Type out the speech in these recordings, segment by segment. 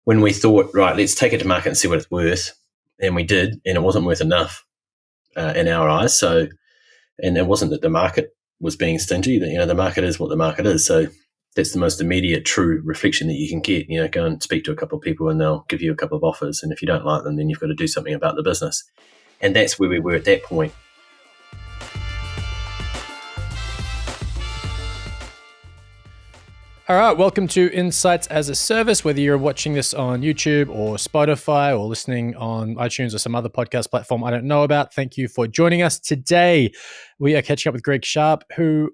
when we thought, right, let's take it to market and see what it's worth, and we did, and it wasn't worth enough in our eyes. So, and it wasn't that the market was being stingy. That the market is what the market is. So that's the most immediate, true reflection that you can get. Go and speak to a couple of people, and they'll give you a couple of offers. And if you don't like them, then you've got to do something about the business. And that's where we were at that point. All right, welcome to Insights as a Service. Whether you're watching this on YouTube or Spotify or listening on iTunes or some other podcast platform I don't know about, thank you for joining us. Today, we are catching up with Greg Sharp, who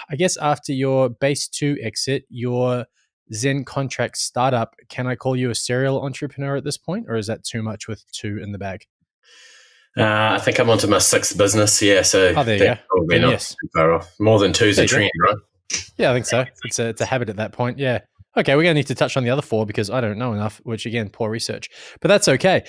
I guess after your Base 2 exit, your ZenContract startup, can I call you a serial entrepreneur at this point, or is that too much with 2 in the bag? I think I'm onto my 6th business, yeah. So there you go. Probably not too far off. More than 2 is a trend, right? Yeah, I think so. It's a habit at that point. Yeah. Okay, we're going to need to touch on the other 4 because I don't know enough, which again, poor research. But that's okay.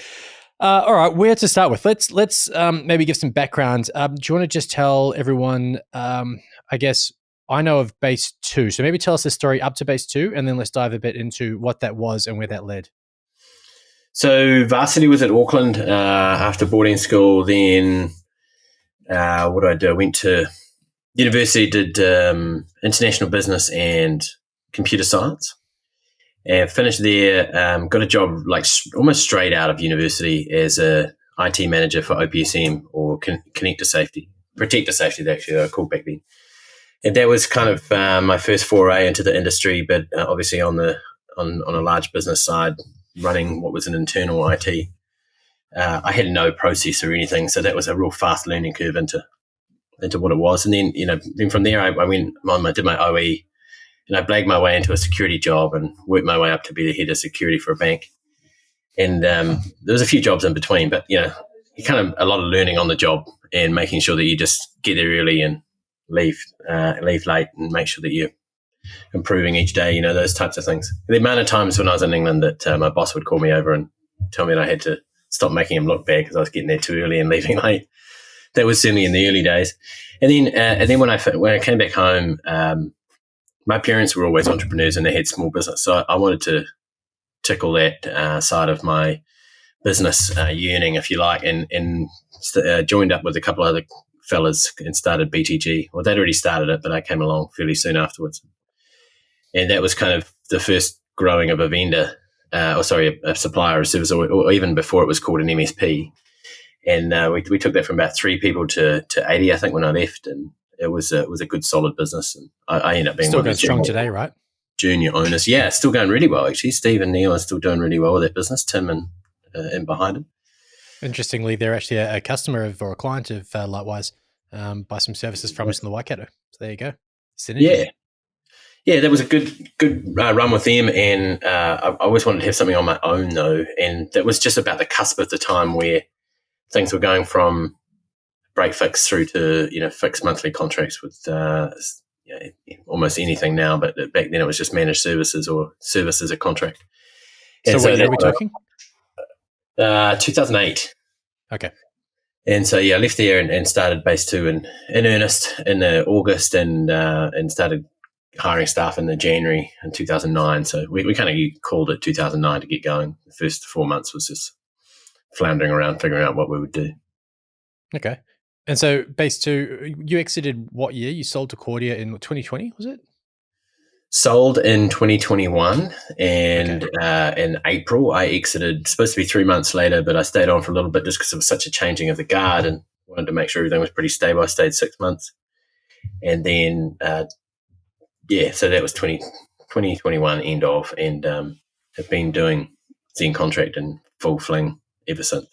All right, where to start with? Let's maybe give some background. Do you want to just tell everyone, I guess I know of Base 2, so maybe tell us the story up to Base 2, and then let's dive a bit into what that was and where that led. So Varsity was at Auckland after boarding school. Then what did I do? I went to university, did international business and computer science, and finished there. Got a job like almost straight out of university as a IT manager for OPSM, or Protector Safety, actually they were called back then. And that was kind of my first foray into the industry, but obviously on a large business side, running what was an internal IT. I had no process or anything, so that was a real fast learning curve into what it was. And then from there, I went on, I did my OE, and I blagged my way into a security job and worked my way up to be the head of security for a bank. And there was a few jobs in between, but you kind of a lot of learning on the job and making sure that you just get there early and leave late, and make sure that you're improving each day, those types of things. The amount of times when I was in England that my boss would call me over and tell me that I had to stop making him look bad because I was getting there too early and leaving late. That was certainly in the early days. And then when I came back home, my parents were always entrepreneurs and they had small business. So I wanted to tickle that side of my business yearning, if you like, and joined up with a couple of other fellas and started BTG. Well, they'd already started it, but I came along fairly soon afterwards. And that was kind of the first growing of a vendor, a supplier of service, or even before it was called an MSP. And we took that from about 3 people to 80, I think, when I left, and it was a good, solid business. And I ended up being still going strong today, right? Junior owners, yeah, still going really well actually. Steve and Neil are still doing really well with that business. Tim and behind him. Interestingly, they're actually a customer of, or a client of Lightwise, buy some services from us in the Waikato. So there you go. Synergy. Yeah, that was a good run with them, and I always wanted to have something on my own though, and that was just about the cusp of the time where things were going from break fix through to fixed monthly contracts with almost anything now, but back then it was just managed services or service as a contract. And so what year are we talking? 2008. Okay. And so I left there and started Base 2 in earnest in August, and started hiring staff in the January in 2009. So we kind of called it 2009 to get going. The first 4 months was just floundering around, figuring out what we would do. Okay. And so Base 2, you exited what year? You sold to Kordia in 2020, was it? Sold in 2021, and in April I exited. Supposed to be 3 months later, but I stayed on for a little bit just because it was such a changing of the guard and wanted to make sure everything was pretty stable. I stayed 6 months, and then so that was 2021 end of, and have been doing ZenContract in full fling ever since.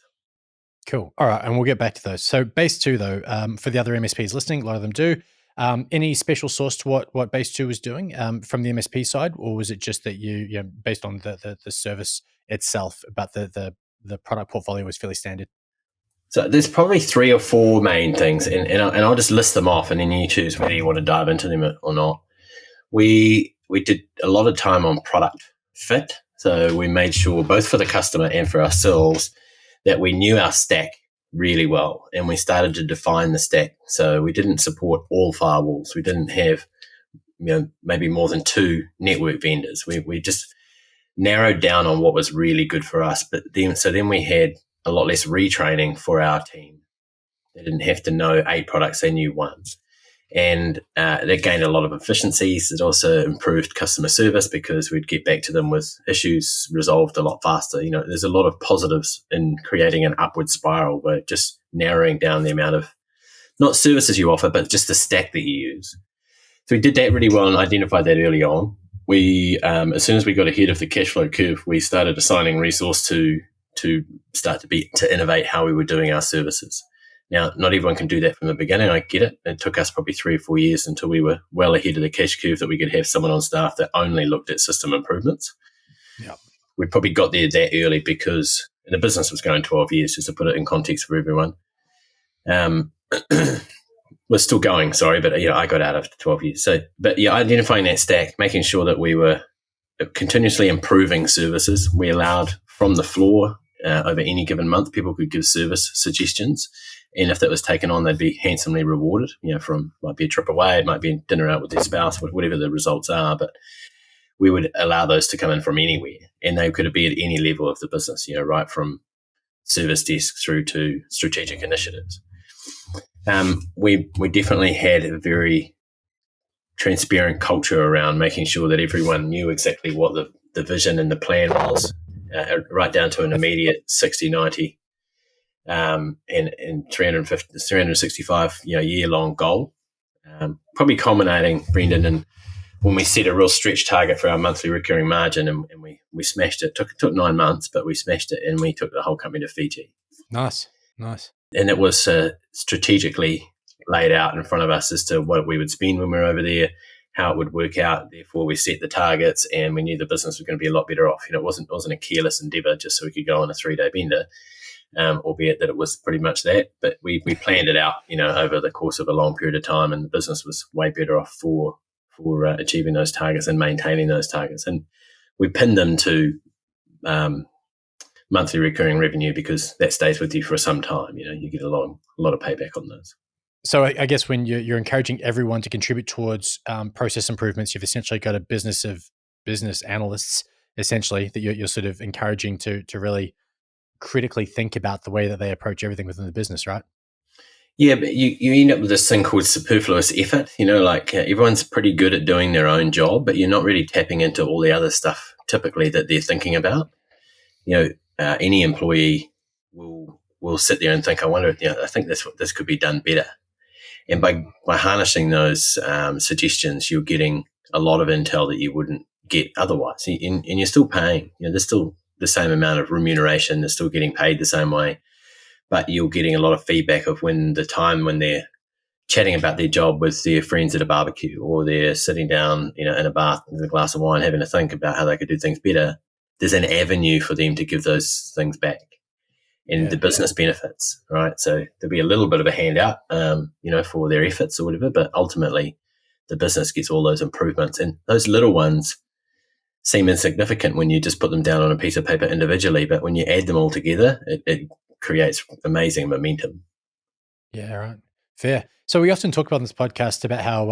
Cool. All right, and we'll get back to those. So Base 2, though, for the other MSPs listening, a lot of them do. Any special source to what Base 2 was doing from the MSP side, or was it just that you based on the service itself, but the product portfolio was fairly standard? So there's probably 3 or 4 main things, and I'll just list them off, and then you choose whether you want to dive into them or not. We did a lot of time on product fit, so we made sure both for the customer and for ourselves that we knew our stack really well, and we started to define the stack. So we didn't support all firewalls. We didn't have maybe more than 2 network vendors. We just narrowed down on what was really good for us. But then we had a lot less retraining for our team. They didn't have to know 8 products, they knew one. And they gained a lot of efficiencies. It also improved customer service because we'd get back to them with issues resolved a lot faster. There's a lot of positives in creating an upward spiral where just narrowing down the amount of not services you offer, but just the stack that you use. So we did that really well and identified that early on. We, as soon as we got ahead of the cash flow curve, we started assigning resource to start to innovate how we were doing our services. Now, not everyone can do that from the beginning. I get it. It took us probably 3 or 4 years until we were well ahead of the cash curve that we could have someone on staff that only looked at system improvements. Yeah, we probably got there that early because the business was going 12 years, just to put it in context for everyone. We're still going, sorry, but I got out after 12 years. So, but identifying that stack, making sure that we were continuously improving services. We allowed from the floor over any given month, people could give service suggestions. And if that was taken on, they'd be handsomely rewarded, might be a trip away, it might be dinner out with their spouse, whatever the results are. But we would allow those to come in from anywhere. And they could be at any level of the business, right from service desk through to strategic initiatives. We definitely had a very transparent culture around making sure that everyone knew exactly what the vision and the plan was, right down to an immediate 60, 90, and 365 year-long goal. Probably culminating, Brendan, in when we set a real stretch target for our monthly recurring margin, and we smashed it. It took 9 months, but we smashed it, and we took the whole company to Fiji. Nice. And it was strategically laid out in front of us as to what we would spend when we were over there, how it would work out. Therefore, we set the targets, and we knew the business was going to be a lot better off. It wasn't a careless endeavor just so we could go on a 3-day bender, albeit that it was pretty much that. But we planned it out, over the course of a long period of time, and the business was way better off for achieving those targets and maintaining those targets. And we pinned them to monthly recurring revenue because that stays with you for some time. You get a lot of payback on those. So I guess when you're encouraging everyone to contribute towards process improvements, you've essentially got a business of business analysts, essentially, that you're sort of encouraging to really critically think about the way that they approach everything within the business, right? Yeah, but you end up with this thing called superfluous effort. Everyone's pretty good at doing their own job, but you're not really tapping into all the other stuff typically that they're thinking about. Any employee will sit there and think, I wonder, I think this could be done better. And by harnessing those suggestions, you're getting a lot of intel that you wouldn't get otherwise. And you're still paying. There's still the same amount of remuneration. They're still getting paid the same way. But you're getting a lot of feedback of when they're chatting about their job with their friends at a barbecue, or they're sitting down, in a bath with a glass of wine, having to think about how they could do things better. There's an avenue for them to give those things back. And the business benefits, right? So there'll be a little bit of a handout, for their efforts or whatever, but ultimately the business gets all those improvements. And those little ones seem insignificant when you just put them down on a piece of paper individually, but when you add them all together, it creates amazing momentum. Yeah, right. Fair. So we often talk about in this podcast about how,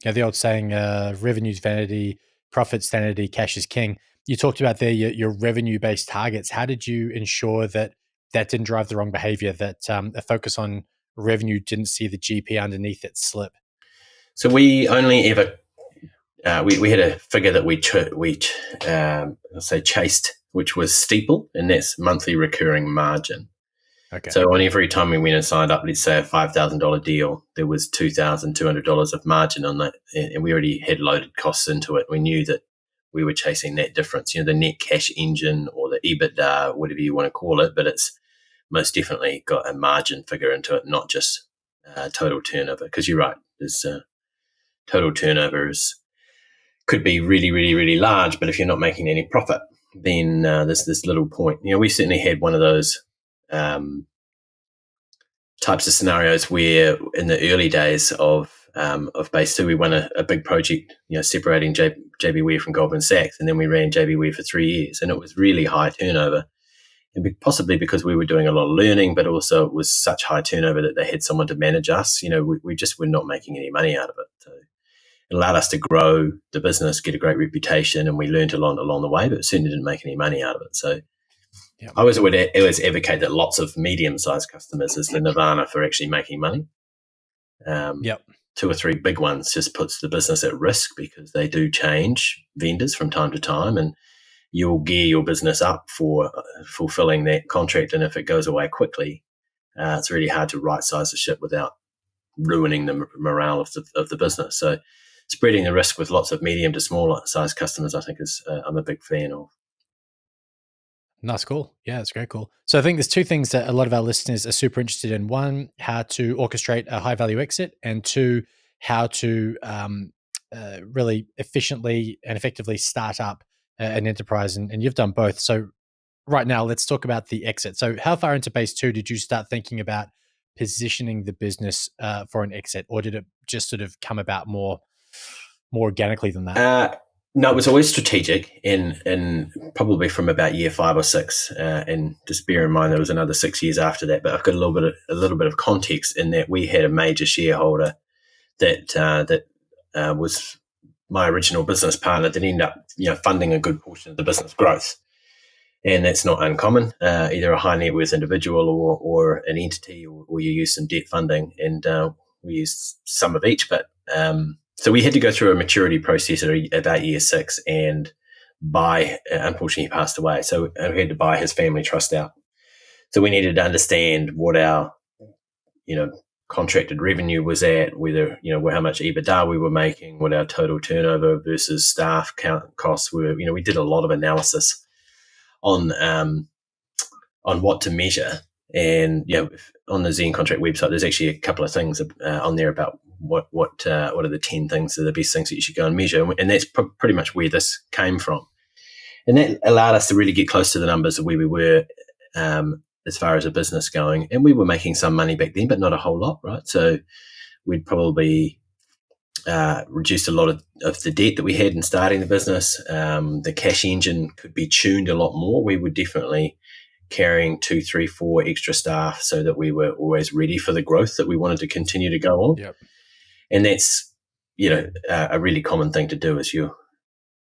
the old saying, revenue's vanity, profit's sanity, cash is king. You talked about there your revenue-based targets. How did you ensure that didn't drive the wrong behavior, that a focus on revenue didn't see the GP underneath it slip? So we only ever, we had a figure that we chased, which was steeple, and that's monthly recurring margin. Okay. So on every time we went and signed up, let's say a $5,000 deal, there was $2,200 of margin on that, and we already had loaded costs into it. We knew that we were chasing that difference, the net cash engine or the EBITDA, whatever you want to call it, but it's most definitely got a margin figure into it, not just total turnover. Because you're right, there's total turnover could be really, really, really large, but if you're not making any profit, then there's this little point. We certainly had one of those types of scenarios where in the early days of Base 2, we won a big project, separating JB Ware from Goldman Sachs, and then we ran JB Ware for 3 years, and it was really high turnover, and possibly because we were doing a lot of learning, but also it was such high turnover that they had someone to manage us. We just were not making any money out of it. So It allowed us to grow the business, get a great reputation, and we learned a lot along the way, but certainly didn't make any money out of it. So I always advocate that lots of medium-sized customers is the nirvana for actually making money. 2 or 3 big ones just puts the business at risk because they do change vendors from time to time, and you'll gear your business up for fulfilling that contract. And if it goes away quickly, it's really hard to right-size the ship without ruining the morale of the business. So spreading the risk with lots of medium to smaller size customers, I think is I'm a big fan of. That's cool. Yeah, it's very cool. So I think there's 2 things that a lot of our listeners are super interested in. 1, how to orchestrate a high value exit, and 2, how to really efficiently and effectively start up an enterprise. And you've done both. So right now, let's talk about the exit. So how far into phase 2 did you start thinking about positioning the business for an exit, or did it just sort of come about more organically than that? No, it was always strategic, and probably from about year 5 or 6. And just bear in mind there was another 6 years after that. But I've got a little bit of context in that we had a major shareholder that was my original business partner that ended up funding a good portion of the business growth. And that's not uncommon, either a high net worth individual or an entity, or you use some debt funding, and we used some of each. But so we had to go through a maturity process at about year 6, and unfortunately, he passed away. So we had to buy his family trust out. So we needed to understand what our, contracted revenue was at, whether, how much EBITDA we were making, what our total turnover versus staff count costs were. We did a lot of analysis on what to measure. And on the ZenContract website, there's actually a couple of things on there about what are the 10 things that are the best things that you should go and measure, and that's pretty much where this came from. And that allowed us to really get close to the numbers of where we were as far as a business going. And we were making some money back then, but not a whole lot, right? So we'd probably reduced a lot of the debt that we had in starting the business. The cash engine could be tuned a lot more. We were definitely carrying 2, 3, 4 extra staff so that we were always ready for the growth that we wanted to continue to go on. Yep. And that's, a really common thing to do. Is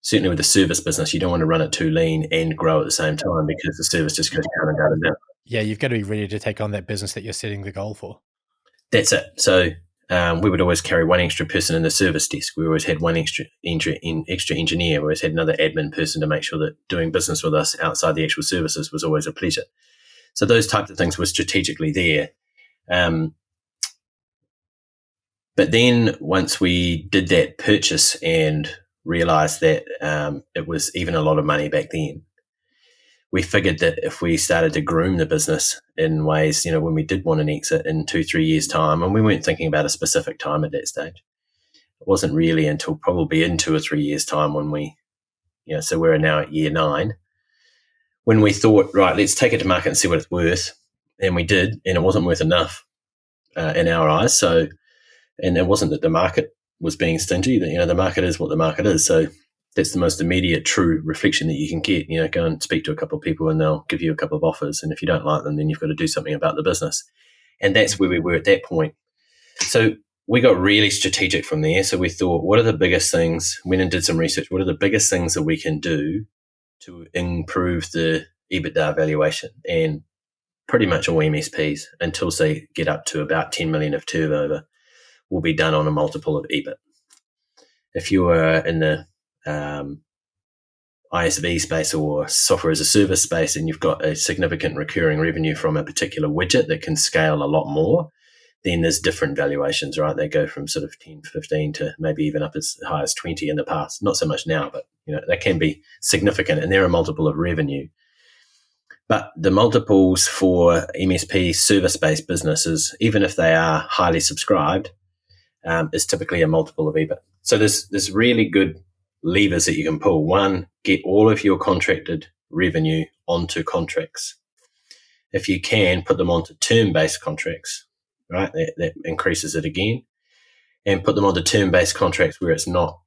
certainly with the service business, you don't want to run it too lean and grow at the same time, because the service just goes down and down and down. Yeah, you've got to be ready to take on that business that you're setting the goal for. That's it. So we would always carry 1 extra person in the service desk. We always had 1 extra engineer. We always had another admin person to make sure that doing business with us outside the actual services was always a pleasure. So those types of things were strategically there. But then once we did that purchase and realized that it was even a lot of money back then, we figured that if we started to groom the business in ways, when we did want an exit in 2-3 years' time, and we weren't thinking about a specific time at that stage. It wasn't really until probably in 2 or 3 years' time when we, so we're now at year 9, when we thought, right, let's take it to market and see what it's worth. And we did, and it wasn't worth enough in our eyes. So, and it wasn't that the market was being stingy. That the market is what the market is. So that's the most immediate true reflection that you can get. Go and speak to a couple of people and they'll give you a couple of offers. And if you don't like them, then you've got to do something about the business. And that's where we were at that point. So we got really strategic from there. So we thought, what are the biggest things? Went and did some research. What are the biggest things that we can do to improve the EBITDA valuation? And pretty much all MSPs, until they get up to about 10 million of turnover, will be done on a multiple of EBIT. If you are in the ISV space or software as a service space, and you've got a significant recurring revenue from a particular widget that can scale a lot more, then there's different valuations, right? They go from sort of 10, 15 to maybe even up as high as 20 in the past. Not so much now, but they can be significant, and they're a multiple of revenue. But the multiples for MSP service-based businesses, even if they are highly subscribed, is typically a multiple of EBIT. So there's really good levers that you can pull. 1, get all of your contracted revenue onto contracts. If you can, put them onto term-based contracts, right? That increases it again. And put them onto term-based contracts where it's not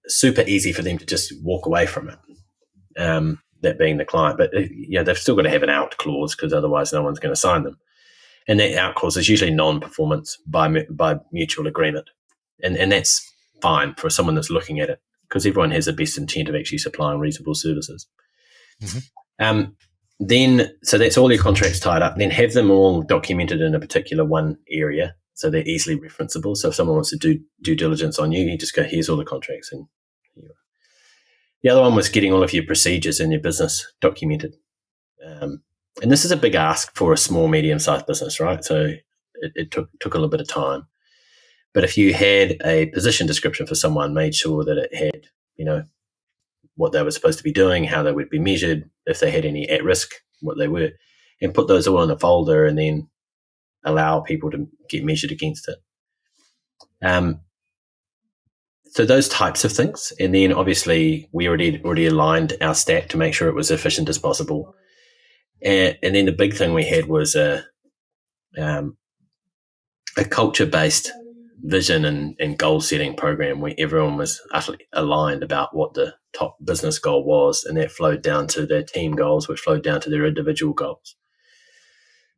super easy for them to just walk away from it, that being the client. But they've still got to have an out clause, because otherwise no one's going to sign them. And that out clause is usually non-performance by mutual agreement. and that's fine for someone that's looking at it, because everyone has the best intent of actually supplying reasonable services. Then, so that's all your contracts tied up. Then have them all documented in a particular one area, so they're easily referenceable. So if someone wants to do due diligence on you, you just go, here's all the contracts. And the other one was getting all of your procedures in your business documented. And this is a big ask for a small, medium-sized business, right? So it took a little bit of time. But if you had a position description for someone, made sure that it had, what they were supposed to be doing, how they would be measured, if they had any at risk, what they were, and put those all in a folder and then allow people to get measured against it. So those types of things. And then obviously we already aligned our stack to make sure it was efficient as possible. And then the big thing we had was a culture-based vision and goal setting program where everyone was utterly aligned about what the top business goal was, and that flowed down to their team goals, which flowed down to their individual goals.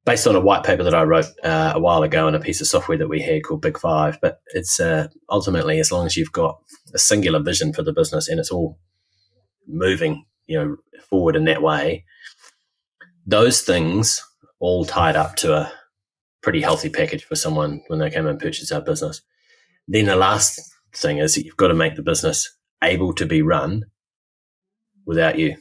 Based on a white paper that I wrote a while ago and a piece of software that we had called Big Five, but it's ultimately, as long as you've got a singular vision for the business and it's all moving, forward in that way, those things all tied up to a pretty healthy package for someone when they came and purchased our business. Then the last thing is that you've got to make the business able to be run without you.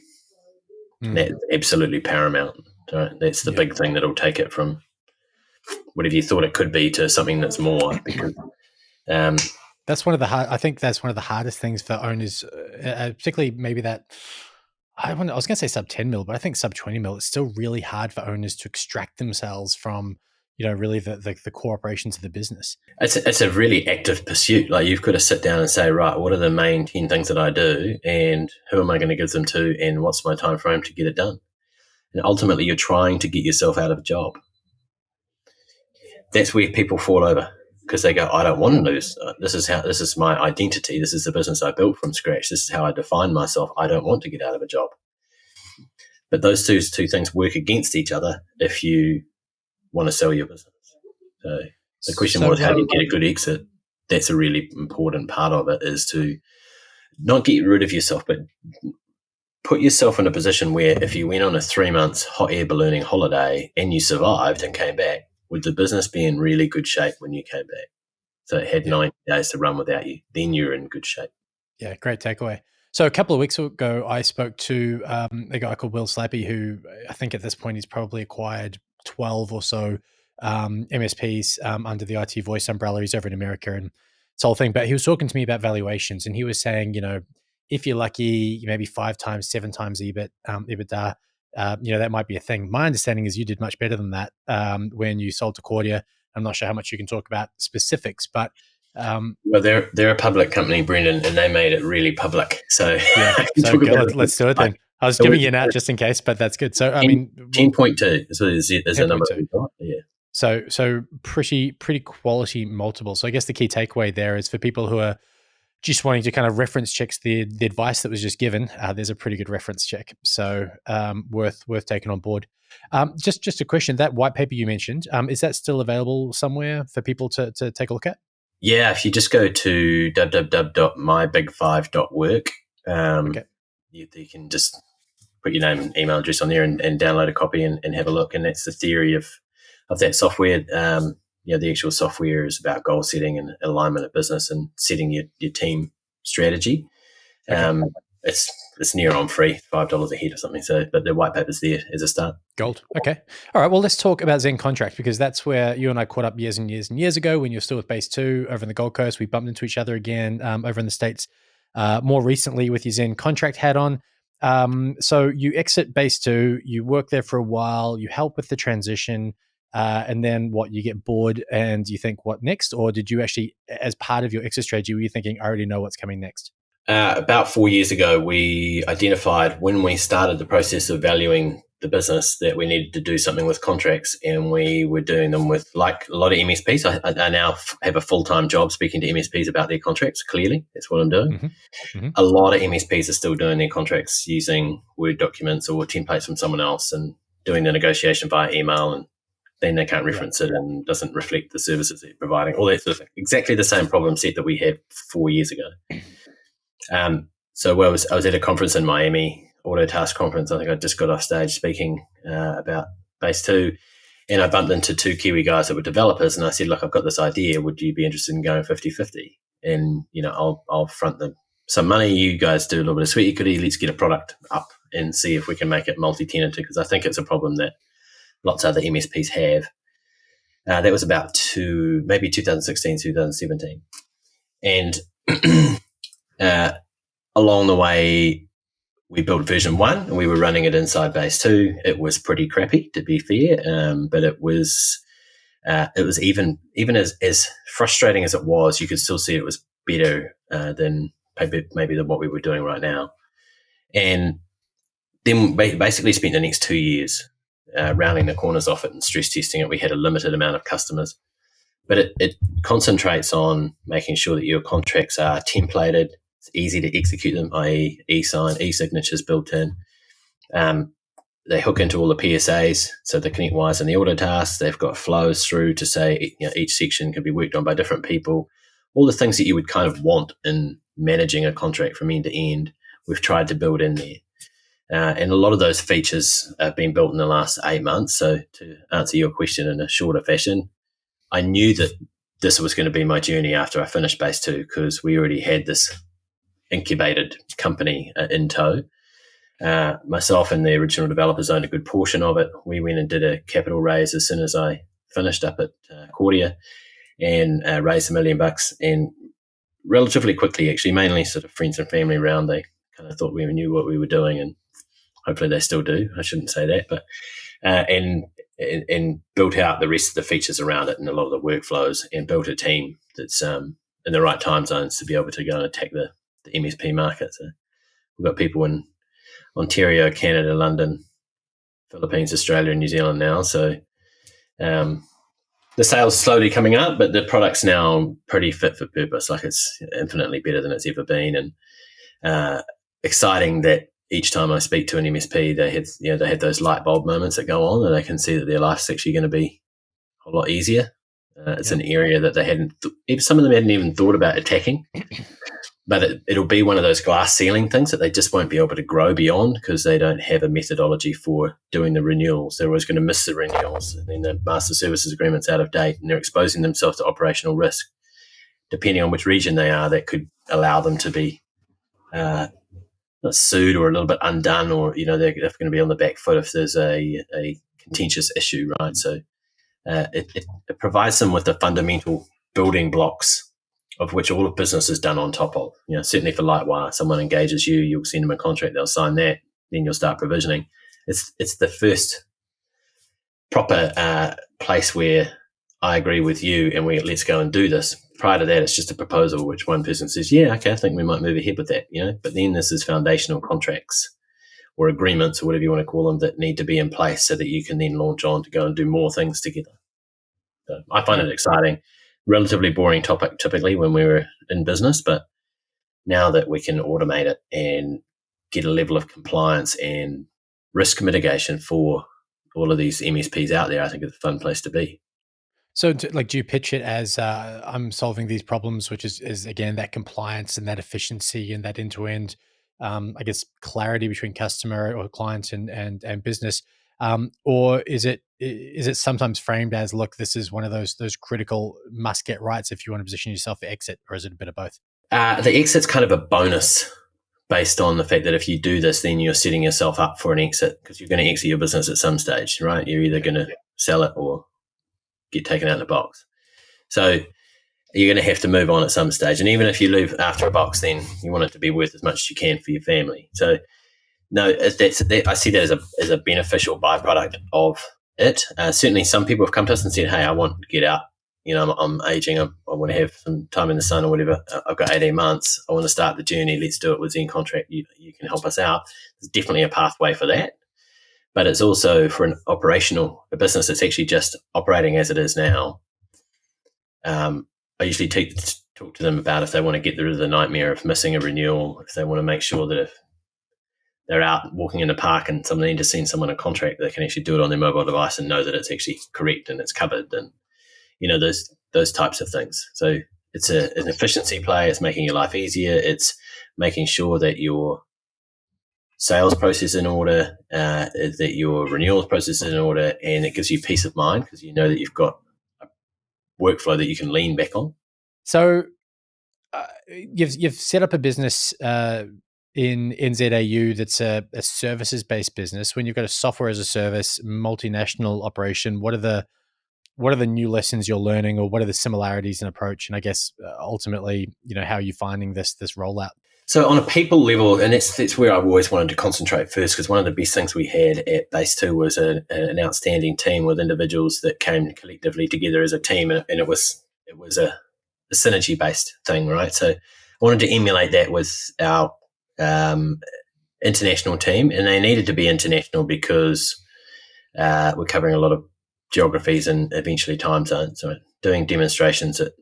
That's absolutely paramount. Right? That's the big thing that'll take it from whatever you thought it could be to something that's more. Because that's one of the I think that's one of the hardest things for owners, particularly maybe that. I was going to say sub 10 mil, but I think sub 20 mil, it's still really hard for owners to extract themselves from, really the core operations of the business. It's a really active pursuit. Like, you've got to sit down and say, right, what are the main 10 things that I do, and who am I going to give them to, and what's my time frame to get it done? And ultimately, you're trying to get yourself out of a job. That's where people fall over, because they go, I don't want to lose. This is my identity. This is the business I built from scratch. This is how I define myself. I don't want to get out of a job. But those two things work against each other if you want to sell your business. So the question was, how do you get a good exit? That's a really important part of it, is to not get rid of yourself, but put yourself in a position where if you went on a 3 months hot air ballooning holiday and you survived and came back, would the business be in really good shape when you came back? So it had 90 days to run without you. Then you're in good shape. Yeah, great takeaway. So a couple of weeks ago, I spoke to a guy called Will Slappy, who I think at this point he's probably acquired 12 or so MSPs under the IT Voice umbrella. He's over in America and this whole thing. But he was talking to me about valuations, and he was saying, if you're lucky, maybe 5 times, 7 times EBITDA, that might be a thing. My understanding is you did much better than that when you sold to Kordia. I'm not sure how much you can talk about specifics, but well, they're a public company, Brendan, and they made it really public. So yeah, so let's do it then. I was giving you an out just in case, but that's good. So 10.2 is a number we've got. Yeah. So pretty quality multiple. So I guess the key takeaway there is for people who are just wanting to kind of reference checks the advice that was just given. There's a pretty good reference check, so worth taking on board. Just a question: that white paper you mentioned, is that still available somewhere for people to take a look at? Yeah, if you just go to www.mybig5.work, you can just put your name and email address on there and download a copy and have a look. And that's the theory of that software. The actual software is about goal setting and alignment of business and setting your team strategy. Okay. It's near on free, $5 a head or something. So, but the white paper's there as a start. Gold. Okay. All right. Well, let's talk about ZenContract, because that's where you and I caught up years and years and years ago when you were still with Base 2 over in the Gold Coast. We bumped into each other again over in the States more recently with your ZenContract hat on. So you exit Base 2, you work there for a while, you help with the transition, and then you get bored and you think, what next? Or did you actually, as part of your exit strategy, were you thinking, I already know what's coming next? About 4 years ago, we identified, when we started the process of valuing the business, that we needed to do something with contracts, and we were doing them with, like a lot of MSPs. I now have a full-time job speaking to MSPs about their contracts. Clearly, that's what I'm doing. Mm-hmm. A lot of MSPs are still doing their contracts using Word documents or templates from someone else and doing the negotiation via email and then they can't reference it and doesn't reflect the services they're providing, all that sort of thing. Exactly the same problem set that we had 4 years ago. So I was at a conference in Miami, Autotask conference. I think I just got off stage speaking about Base 2, and I bumped into 2 Kiwi guys that were developers, and I said, look, I've got this idea. Would you be interested in going 50-50? And, I'll front them some money. You guys do a little bit of sweat equity. Let's get a product up and see if we can make it multi-tenant, because I think it's a problem that lots of other MSPs have. That was about maybe 2016, 2017. And along the way, we built version 1 and we were running it inside Base 2. It was pretty crappy, to be fair, but it was even as frustrating as it was, you could still see it was better than maybe than what we were doing right now. And then basically spent the next 2 years rounding the corners off it and stress testing it. We had a limited amount of customers, but it concentrates on making sure that your contracts are templated. It's easy to execute them, i.e. e-sign, e-signatures built in. They hook into all the PSAs, so the connect wires and the auto tasks. They've got flows through to say each section can be worked on by different people. All the things that you would kind of want in managing a contract from end to end, we've tried to build in there. And a lot of those features have been built in the last 8 months. So to answer your question in a shorter fashion, I knew that this was going to be my journey after I finished Base 2, because we already had this incubated company in tow. Myself and the original developers owned a good portion of it. We went and did a capital raise as soon as I finished up at Kordia, and raised $1 million, and relatively quickly, actually, mainly sort of friends and family around. They kind of thought we knew what we were doing, and hopefully they still do. I shouldn't say that, but and built out the rest of the features around it and a lot of the workflows, and built a team that's in the right time zones to be able to go and attack the MSP market. So we've got people in Ontario, Canada, London, Philippines, Australia, and New Zealand now. So the sales slowly coming up, but the product's now pretty fit for purpose. Like, it's infinitely better than it's ever been, and exciting that each time I speak to an MSP, they have those light bulb moments that go on, and they can see that their life's actually going to be a lot easier. It's an area that they hadn't. Some of them hadn't even thought about attacking. But it'll be one of those glass ceiling things that they just won't be able to grow beyond, because they don't have a methodology for doing the renewals. They're always going to miss the renewals, and then the master services agreement's out of date, and they're exposing themselves to operational risk. Depending on which region they are, that could allow them to be not sued or a little bit undone, or they're going to be on the back foot if there's a contentious issue, right? So it provides them with the fundamental building blocks of which all of business is done on top of. Certainly for Lightwire, someone engages you, you'll send them a contract, they'll sign that, then you'll start provisioning. It's the first proper place where I agree with you and let's go and do this. Prior to that, it's just a proposal which one person says, yeah, okay, I think we might move ahead with that, But then this is foundational contracts or agreements or whatever you want to call them that need to be in place so that you can then launch on to go and do more things together. So I find it exciting. Relatively boring topic typically when we were in business, but now that we can automate it and get a level of compliance and risk mitigation for all of these MSPs out there, I think it's a fun place to be. So, do you pitch it as I'm solving these problems, which is again that compliance and that efficiency and that end to end, I guess, clarity between customer or client and business, or is it sometimes framed as, look, this is one of those critical must get rights if you want to position yourself for exit, or is it a bit of both? The exit's kind of a bonus based on the fact that if you do this, then you're setting yourself up for an exit, because you're going to exit your business at some stage, right? You're either going to sell it or get taken out of the box. So you're going to have to move on at some stage. And even if you leave after a box, then you want it to be worth as much as you can for your family. So no, I see that as a beneficial byproduct of it. Certainly some people have come to us and said, hey, I want to get out. I'm aging. I want to have some time in the sun or whatever. I've got 18 months. I want to start the journey. Let's do it with ZenContract. You can help us out. There's definitely a pathway for that. But it's also for a business that's actually just operating as it is now. I usually talk to them about if they want to get rid of the nightmare of missing a renewal, if they want to make sure that if they're out walking in the park and someone need to send someone a contract, they can actually do it on their mobile device and know that it's actually correct and it's covered, and those types of things. So it's an efficiency play. It's making your life easier. It's making sure that your sales process is in order, that your renewals process is in order, and it gives you peace of mind because you know that you've got a workflow that you can lean back on. So you've set up a business in NZAU that's a services-based business. When you've got a software as a service, multinational operation, what are the new lessons you're learning, or what are the similarities in approach? And I guess ultimately, how are you finding this rollout? So on a people level, and that's where I've always wanted to concentrate first, because one of the best things we had at Base 2 was an outstanding team with individuals that came collectively together as a team, and it was a synergy-based thing, right? So I wanted to emulate that with our international team, and they needed to be international because we're covering a lot of geographies and eventually time zones. So doing demonstrations at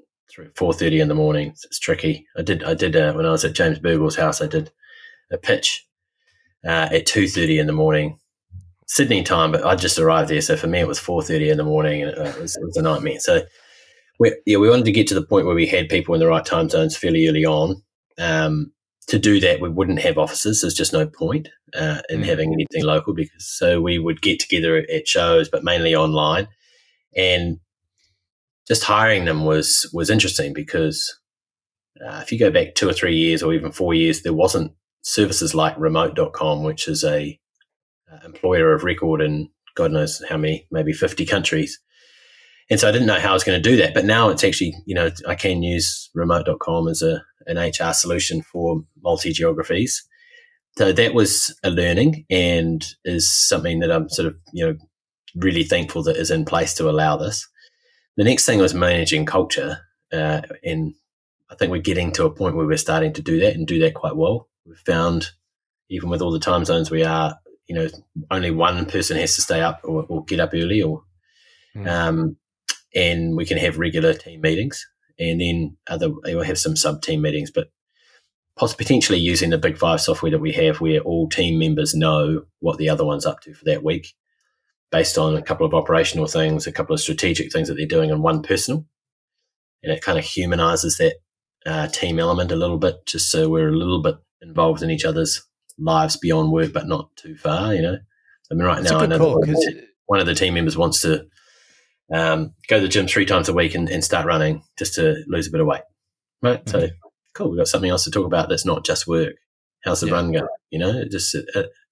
4:30 in the morning, it's tricky. I did when I was at James Burgle's house, I did a pitch at 2:30 in the morning Sydney time, but I just arrived there, so for me it was 4:30 in the morning, and it was a nightmare. So we wanted to get to the point where we had people in the right time zones fairly early on. To do that, we wouldn't have offices. There's just no point in having anything local, so we would get together at shows, but mainly online. And just hiring them was interesting because if you go back 2 or 3 years or even 4 years, there wasn't services like remote.com, which is a employer of record in God knows how many, maybe 50 countries. And so I didn't know how I was going to do that. But now it's actually, I can use remote.com as an HR solution for multi-geographies. So that was a learning and is something that I'm sort of, really thankful that is in place to allow this. The next thing was managing culture. And I think we're getting to a point where we're starting to do that and do that quite well. We've found, even with all the time zones we are, only one person has to stay up or get up early, and we can have regular team meetings, and then we'll have some sub-team meetings, but potentially using the Big Five software that we have where all team members know what the other one's up to for that week based on a couple of operational things, a couple of strategic things that they're doing, and one personal. And it kind of humanizes that team element a little bit, just so we're a little bit involved in each other's lives beyond work, but not too far, I mean, right now I know one of the team members wants to go to the gym 3 times a week and start running just to lose a bit of weight, right? Mm-hmm. So cool, we've got something else to talk about that's not just work. How's the run going? Just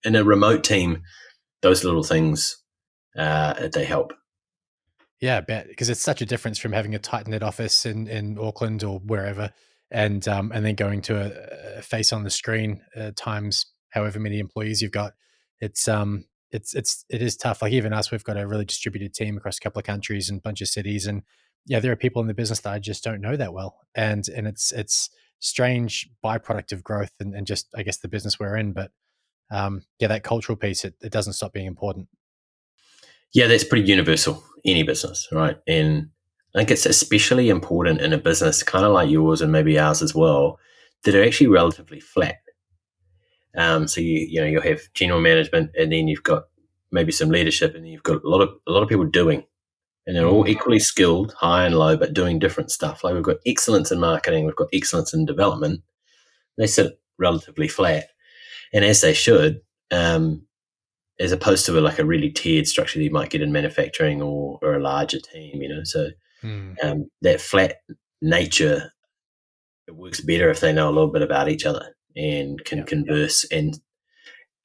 in a remote team, those little things, they help. Yeah, I bet, because it's such a difference from having a tight-knit office in Auckland or wherever, and then going to a face on the screen times however many employees you've got. It is tough. Like even us, we've got a really distributed team across a couple of countries and a bunch of cities, and there are people in the business that I just don't know that well, and it's strange byproduct of growth and just, I guess, the business we're in. But that cultural piece, it doesn't stop being important. Yeah, that's pretty universal, any business, right? And I think it's especially important in a business kind of like yours and maybe ours as well, that are actually relatively flat. So you'll have general management, and then you've got maybe some leadership, and then you've got a lot of people doing, and they're all equally skilled, high and low, but doing different stuff. Like we've got excellence in marketing, we've got excellence in development. They sit relatively flat, and as they should, as opposed to a really tiered structure that you might get in manufacturing or a larger team. So that flat nature, it works better if they know a little bit about each other and can converse. And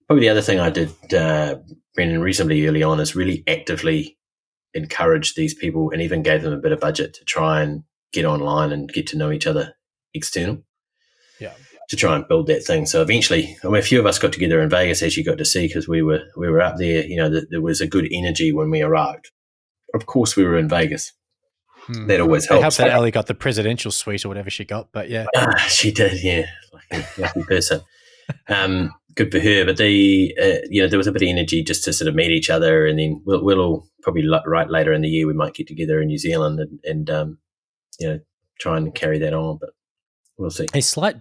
probably the other thing I did, Brendan, reasonably early on is really actively encourage these people and even gave them a bit of budget to try and get online and get to know each other external. Yeah. To try and build that thing. So eventually, a few of us got together in Vegas, as you got to see, because we were up there. There was a good energy when we arrived. Of course, we were in Vegas. That always helps. It helps that Ellie got the presidential suite or whatever she got, but yeah. She did, yeah. Lucky person. Good for her. But there was a bit of energy just to sort of meet each other, and then we'll all probably right later in the year we might get together in New Zealand and try and carry that on. But we'll see. A slight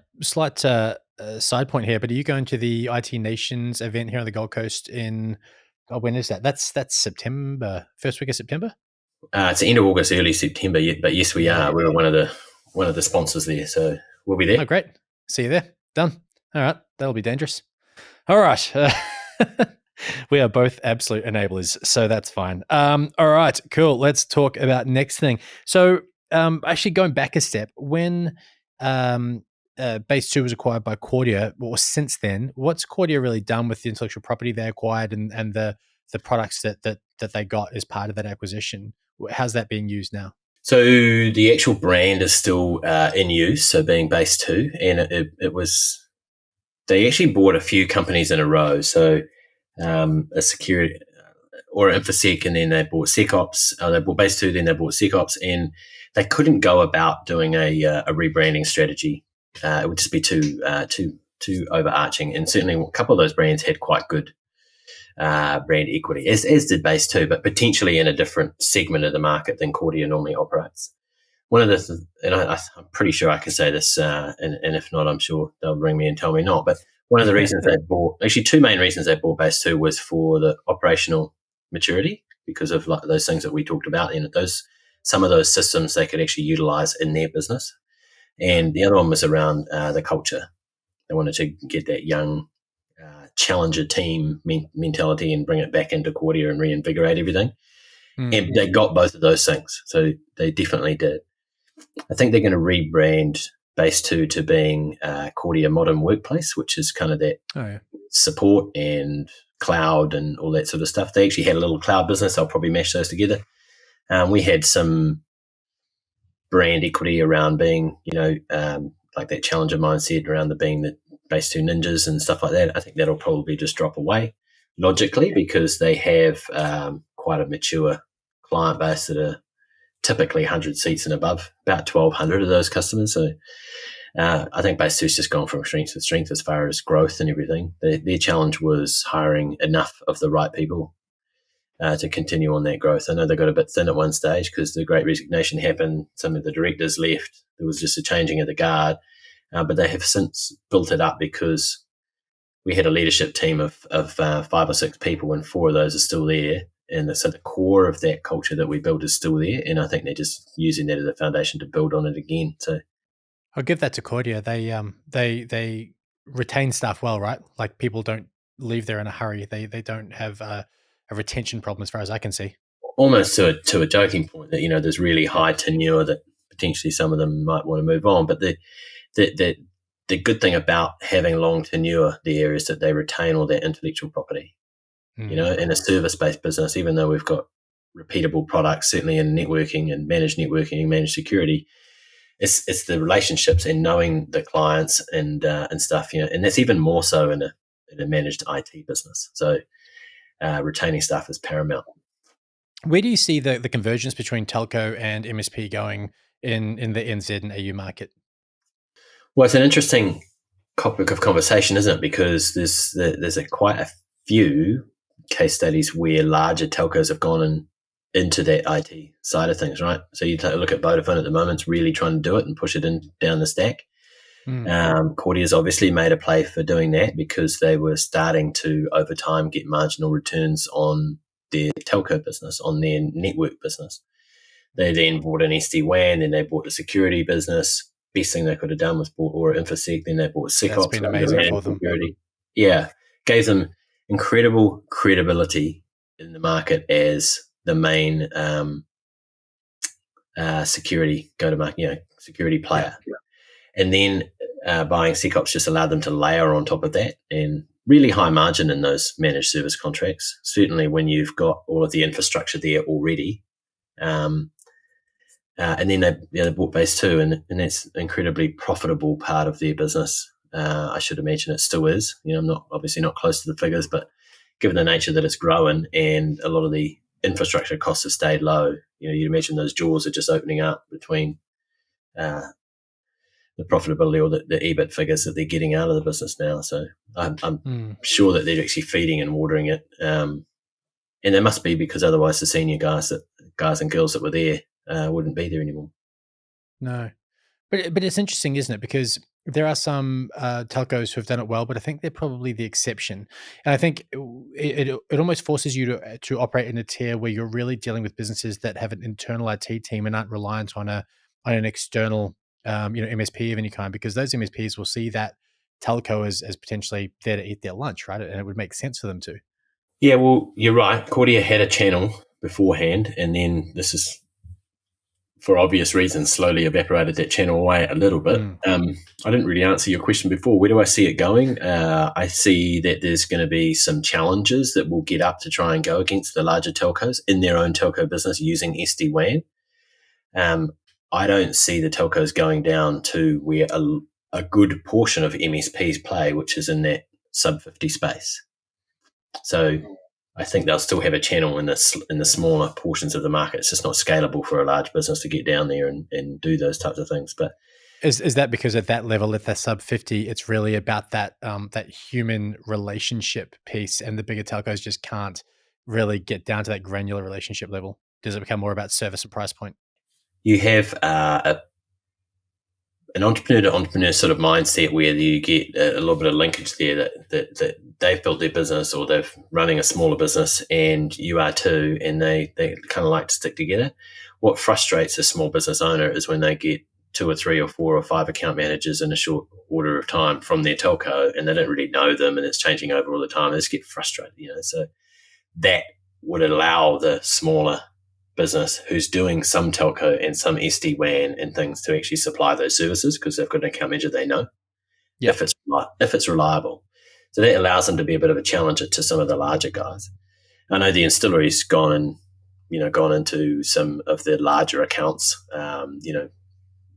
side point here, but are you going to the IT Nations event here on the Gold Coast in? Oh, when is that? That's September, first week of September. It's the end of August, early September. But yes, we are. We're one of the sponsors there, so we'll be there. Oh, great! See you there. Done. All right, that'll be dangerous. All right. We are both absolute enablers, so that's fine. All right, cool. Let's talk about next thing. So, actually, going back a step, when Base 2 was acquired by Kordia, or since then, what's Kordia really done with the intellectual property they acquired and the products that they got as part of that acquisition? How's that being used now? So the actual brand is still in use, so being Base 2, and it was. They actually bought a few companies in a row. So a security or InfoSec, and then they bought SecOps. They bought Base 2, then they bought SecOps, and they couldn't go about doing a rebranding strategy. It would just be too overarching. And certainly a couple of those brands had quite good brand equity, as did Base 2, but potentially in a different segment of the market than Kordia normally operates. One of the, and I'm pretty sure I can say this, and if not, I'm sure they'll ring me and tell me not. But one of the reasons they bought, actually, two main reasons they bought Base 2 was for the operational maturity, because of like those things that we talked about, and some of those systems they could actually utilize in their business. And the other one was around the culture. They wanted to get that young challenger team mentality and bring it back into Kordia and reinvigorate everything. And they got both of those things, so they definitely did. I think they're going to rebrand Base 2 to being Kordia Modern Workplace, which is kind of that support and cloud and all that sort of stuff. They actually had a little cloud business. I'll probably mash those together. We had some brand equity around being, like that challenger mindset around being the Base 2 ninjas and stuff like that. I think that'll probably just drop away logically, because they have quite a mature client base that are typically 100 seats and above, about 1,200 of those customers. So I think Base 2's just gone from strength to strength as far as growth and everything. Their challenge was hiring enough of the right people to continue on that growth. I know they got a bit thin at one stage because the Great Resignation happened. Some of the directors left. There was just a changing of the guard. But they have since built it up, because we had a leadership team of 5 or 6 people, and 4 of those are still there. And so the core of that culture that we built is still there. And I think they're just using that as a foundation to build on it again. So I'll give that to Kordia. They retain staff well, right? Like, people don't leave there in a hurry. They don't have a retention problem, as far as I can see. Almost to a joking point that, there's really high tenure that potentially some of them might want to move on. But the good thing about having long tenure there is that they retain all their intellectual property. In a service-based business, even though we've got repeatable products, certainly in networking and managed security, it's the relationships and knowing the clients and stuff, and that's even more so in a managed IT business. So retaining staff is paramount. Where do you see the convergence between telco and MSP going in the NZ and AU market? Well, it's an interesting topic of conversation, isn't it? Because there's quite a few case studies where larger telcos have gone into that IT side of things, right? So you take a look at Vodafone at the moment; it's really trying to do it and push it down the stack. Kordia's obviously made a play for doing that, because they were starting to, over time, get marginal returns on their telco business, on their network business. They then bought an SD-WAN, then they bought a security business. Best thing they could have done was bought or InfoSec, then they bought SecOps. That's been amazing for them. Security. Yeah, gave them incredible credibility in the market as the main security go-to-market, security player. Yeah. And then buying SecOps just allowed them to layer on top of that, and really high margin in those managed service contracts. Certainly when you've got all of the infrastructure there already. And then they bought Base 2, and that's an incredibly profitable part of their business. I should imagine it still is. I'm obviously not close to the figures, but given the nature that it's growing and a lot of the infrastructure costs have stayed low, you'd imagine those jaws are just opening up between the profitability or the EBIT figures that they're getting out of the business now. So I'm sure that they're actually feeding and watering it. And they must be, because otherwise the senior guys and girls that were there wouldn't be there anymore. No. But it's interesting, isn't it? Because there are some telcos who have done it well, but I think they're probably the exception. And I think it almost forces you to operate in a tier where you're really dealing with businesses that have an internal IT team and aren't reliant on an external MSP of any kind, because those MSPs will see that telco as potentially there to eat their lunch, right? And it would make sense for them to. Yeah, well, you're right. Kordia had a channel beforehand, and then this is, for obvious reasons, slowly evaporated that channel away a little bit. Mm. I didn't really answer your question before. Where do I see it going? I see that there's going to be some challenges that will get up to try and go against the larger telcos in their own telco business using SD-WAN. I don't see the telcos going down to where a good portion of MSPs play, which is in that sub 50 space. So I think they'll still have a channel in the smaller portions of the market. It's just not scalable for a large business to get down there and do those types of things. But is that because at that level, at the sub 50, it's really about that that human relationship piece, and the bigger telcos just can't really get down to that granular relationship level? Does it become more about service and price point? you have an entrepreneur to entrepreneur sort of mindset where you get a little bit of linkage there that they've built their business or they're running a smaller business and you are too, and they kind of like to stick together. What frustrates a small business owner is when they get 2 or 3 or 4 or 5 account managers in a short order of time from their telco and they don't really know them and it's changing over all the time. They just get frustrated, So that would allow the smaller business who's doing some telco and some SD-WAN and things to actually supply those services because they've got an account manager they know, if it's reliable. So that allows them to be a bit of a challenger to some of the larger guys. I know the Instillery's gone into some of the larger accounts.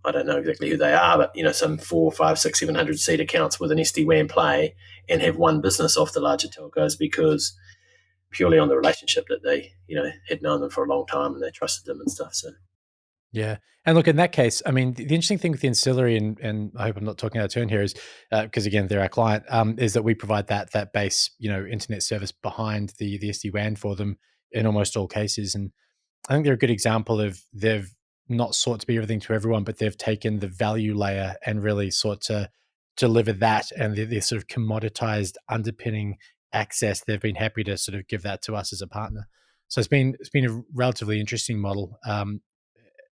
I don't know exactly who they are, but some 4, 5, 6, 700 seat accounts with an SD-WAN play and have won business off the larger telcos because purely on the relationship that they, had known them for a long time and they trusted them and stuff. So, yeah. And look, in that case, I mean, the interesting thing with the ancillary, and I hope I'm not talking out of turn here, is because again, they're our client, is that we provide that base, internet service behind the SD-WAN for them in almost all cases. And I think they're a good example of they've not sought to be everything to everyone, but they've taken the value layer and really sought to deliver that, and the sort of commoditized underpinning access. They've been happy to sort of give that to us as a partner. So it's been a relatively interesting model,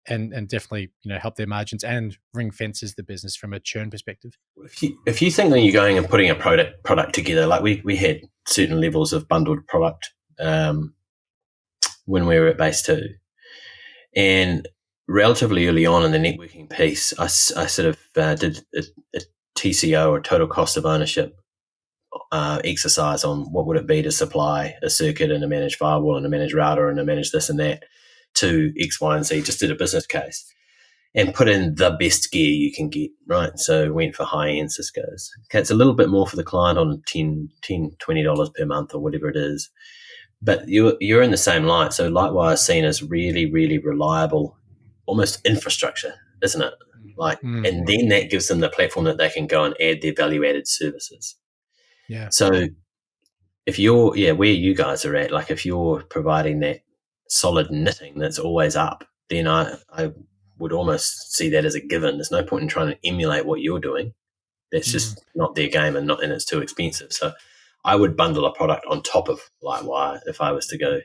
and definitely help their margins and ring fences the business from a churn perspective. if you think that you're going and putting a product together, like we had certain levels of bundled product when we were at base 2, and relatively early on in the networking piece, I sort of did a TCO or total cost of ownership exercise on what would it be to supply a circuit and a managed firewall and a managed router and a managed this and that to X, Y, and Z. Just did a business case and put in the best gear you can get, right? So went for high-end Cisco's. Okay, it's a little bit more for the client on $10, $20 per month or whatever it is. But you're in the same light. So Lightwire is seen as really, really reliable, almost infrastructure, isn't it? And then that gives them the platform that they can go and add their value-added services. Yeah. So if you're, where you guys are at, like if you're providing that solid knitting that's always up, then I would almost see that as a given. There's no point in trying to emulate what you're doing. That's just not their game and it's too expensive. So I would bundle a product on top of Lightwire if I was to go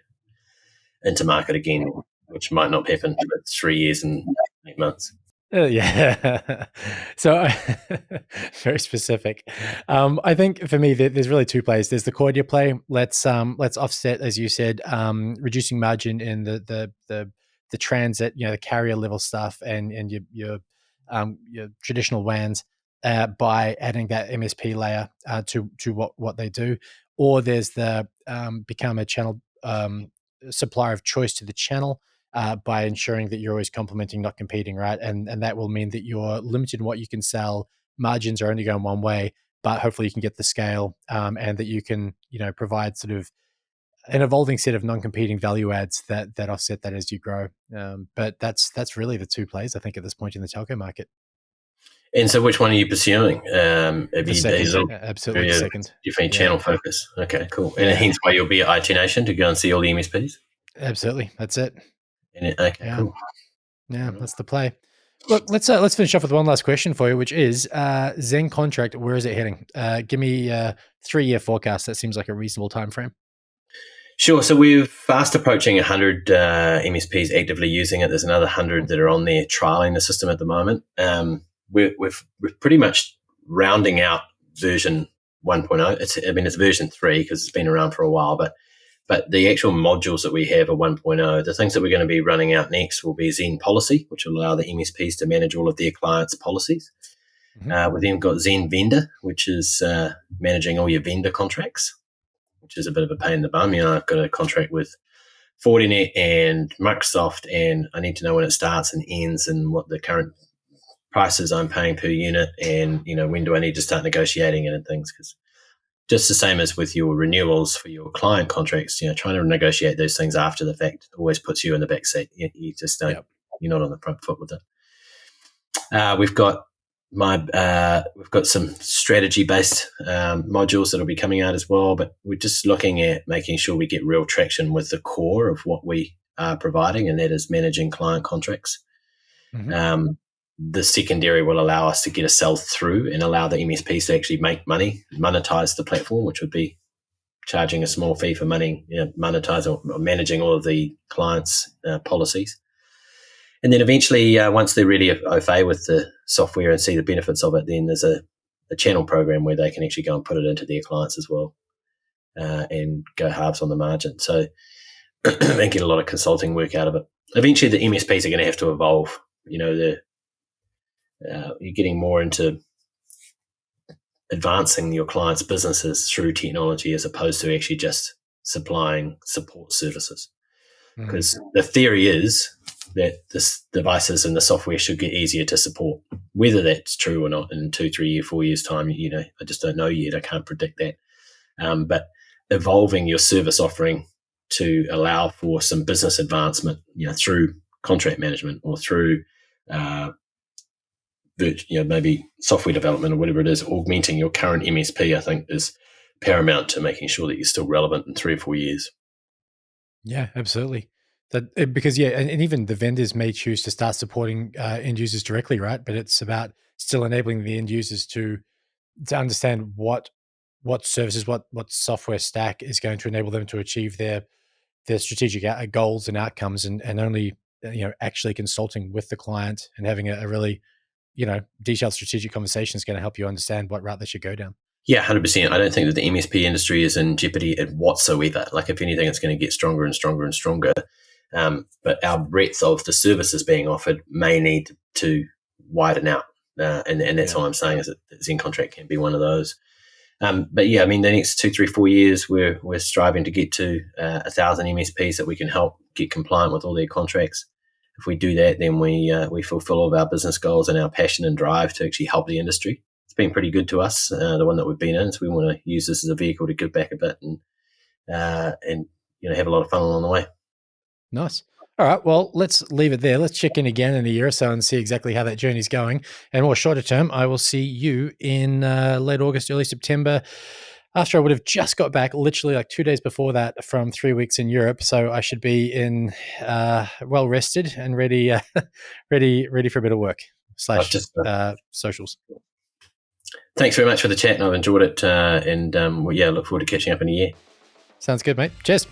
into market again, which might not happen for 3 years and 8 months. Yeah. So very specific. I think for me, there's really 2 plays. There's the Kordia play. Let's offset, as you said, reducing margin in the transit, the carrier level stuff, and your traditional WANs by adding that MSP layer to what they do. Or there's the become a channel supplier of choice to the channel. By ensuring that you're always complementing, not competing, right? And that will mean that you're limited in what you can sell. Margins are only going one way, but hopefully you can get the scale, and that you can, provide sort of an evolving set of non-competing value adds that offset that as you grow. But that's really the 2 plays, I think, at this point in the telco market. And so which one are you pursuing? Absolutely the second. Definitely channel focus. Okay, cool. And hence why you'll be at IT Nation to go and see all the MSPs? Absolutely. That's it. Okay, cool. Yeah, that's the play. Look, let's finish off with one last question for you, which is ZenContract. Where is it heading? Give me a 3-year forecast. That seems like a reasonable time frame. Sure. So we're fast approaching 100 MSPs actively using it. There's another 100 that are on there trialing the system at the moment. We're pretty much rounding out version 1.0. It's version 3 because it's been around for a while, but the actual modules that we have are 1.0. The things that we're going to be running out next will be Zen Policy, which will allow the MSPs to manage all of their clients' policies. Mm-hmm. We've then got Zen Vendor, which is managing all your vendor contracts, which is a bit of a pain in the bum. I've got a contract with Fortinet and Microsoft, and I need to know when it starts and ends and what the current prices I'm paying per unit, and when do I need to start negotiating it and things. Because just the same as with your renewals for your client contracts, trying to negotiate those things after the fact always puts you in the back seat. You just don't. Yep. You're not on the front foot with it. We've got some strategy-based modules that'll be coming out as well, but we're just looking at making sure we get real traction with the core of what we are providing, and that is managing client contracts. Mm-hmm. The secondary will allow us to get a sell through and allow the MSPs to actually make money, monetize the platform, which would be charging a small fee for money, monetize or managing all of the clients' policies. And then eventually, once they're really au fait with the software and see the benefits of it, then there's a channel program where they can actually go and put it into their clients as well, and go halves on the margin. So and get a lot of consulting work out of it. Eventually, the MSPs are going to have to evolve. You're getting more into advancing your clients' businesses through technology as opposed to actually just supplying support services. Because the theory is that the devices and the software should get easier to support. Whether that's true or not in 2, 3 years, 4 years time, I just don't know yet. I can't predict that. But evolving your service offering to allow for some business advancement, through contract management or through maybe software development or whatever it is, augmenting your current MSP, I think is paramount to making sure that you're still relevant in 3 or 4 years. Yeah, absolutely. Because and even the vendors may choose to start supporting end users directly, right? But it's about still enabling the end users to understand what services, what software stack is going to enable them to achieve their strategic goals and outcomes, and only actually consulting with the client and having a really detailed strategic conversation is going to help you understand what route they should go down. Yeah, 100%. I don't think that the MSP industry is in jeopardy whatsoever. Like, if anything, it's going to get stronger and stronger and stronger. But our breadth of the services being offered may need to widen out. And that's all I'm saying, is that ZenContract can be one of those. But yeah, I mean, the next 2, 3, 4 years, we're striving to get to 1,000 MSPs that we can help get compliant with all their contracts. If we do that, then we fulfill all of our business goals and our passion and drive to actually help the industry. It's been pretty good to us, the one that we've been in. So we want to use this as a vehicle to give back a bit and have a lot of fun along the way. Nice. All right. Well, let's leave it there. Let's check in again in a year or so and see exactly how that journey's going. And more shorter term, I will see you in late August, early September, after I would have just got back literally like 2 days before that from 3 weeks in Europe. So I should be in well rested and ready for a bit of work / socials. Thanks very much for the chat, and I've enjoyed it. Look forward to catching up in a year. Sounds good, mate. Cheers.